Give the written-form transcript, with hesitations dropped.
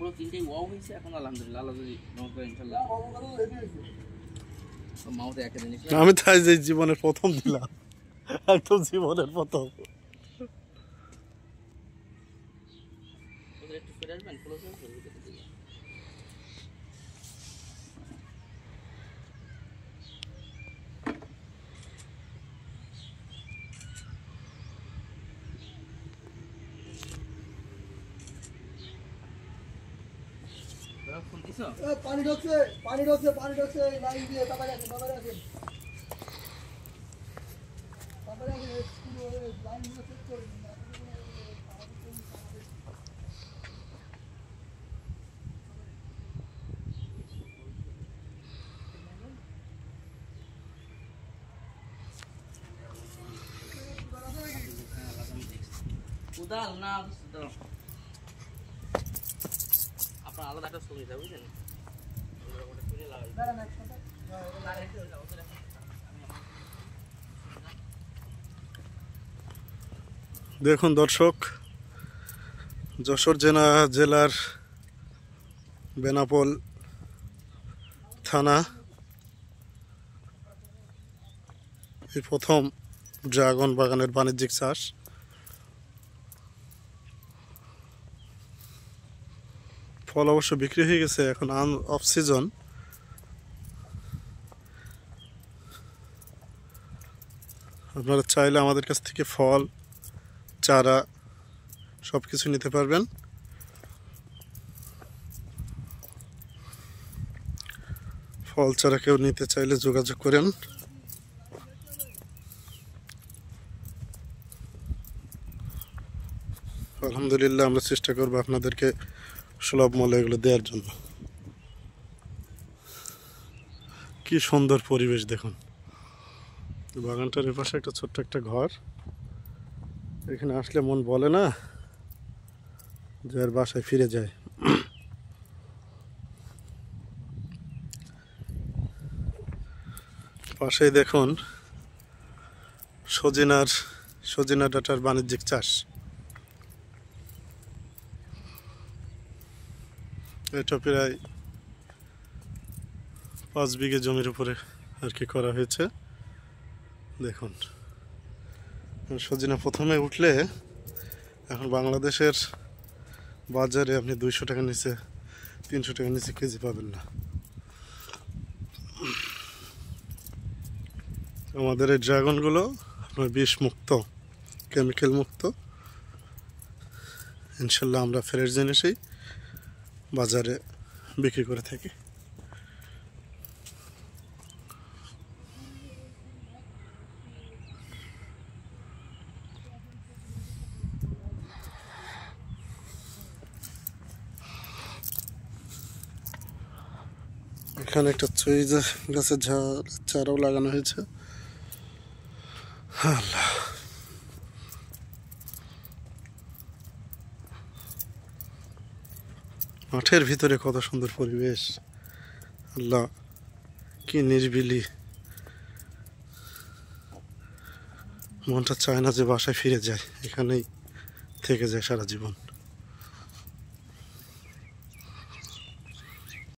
সবগুলো তিনটেই ওয়াও হয়েছে এখন আলহামদুলিল্লাহ আল্লাহ যদি রহমত করে ইনশাআল্লাহ মাউতে একটা জিনিস আমি তাই যে জীবনের প্রথম দিলাম একদম জীবনের প্রথম একটু ফিরে আসবেন ক্লোজ আসবেন পানি ঢুকছে লাইন দিয়ে তারপরে আসেন লাইন দিয়ে চেক করে উদাল না আপনার আলাদা একটা ছবি দেয় বুঝলেন দেখুন দর্শক যশোর জেলার বেনাপোল থানা এই প্রথম ড্রাগন বাগানের বাণিজ্যিক চাষ ফল অবশ্য বিক্রি হয়ে গেছে এখন অফ সিজন আপনারা চাইলে আমাদের কাছ থেকে ফল চারা সব কিছু নিতে পারবেন ফল চারা কেউ নিতে চাইলে যোগাযোগ করেন আলহামদুলিল্লাহ আমরা চেষ্টা করব আপনাদেরকে সুলভ মূল্যে এগুলো দেওয়ার জন্য কি সুন্দর পরিবেশ দেখুন বাগানটার এপাশে একটা ছোট্ট একটা ঘর এখানে আসলে মন বলে না যে আর বাসায় ফিরে যায় পাশেই দেখুন সজিনা ডাঁটার বাণিজ্যিক চাষ এটা প্রায় 5 বিঘে জমির উপরে আর কি করা হয়েছে দেখুন সজিনা প্রথমে উঠলে এখন বাংলাদেশের বাজারে আপনি 200 টাকা নিচে 300 টাকা নিচে কেজি পাবেন না আমাদের এই ড্রাগনগুলো আপনার বিষ মুক্ত কেমিক্যাল মুক্ত ইনশাল্লাহ আমরা ফ্রেশ জিনিসই বাজারে বিক্রি করে থাকি এখানে একটা চুই গাছের চারাও লাগানো হয়েছে আল্লাহ মাঠের ভিতরে কত সুন্দর পরিবেশ আল্লাহ কি নিরিবিলি মনটা চায় না যে বাসায় ফিরে যায় এখানেই থেকে যায় সারা জীবন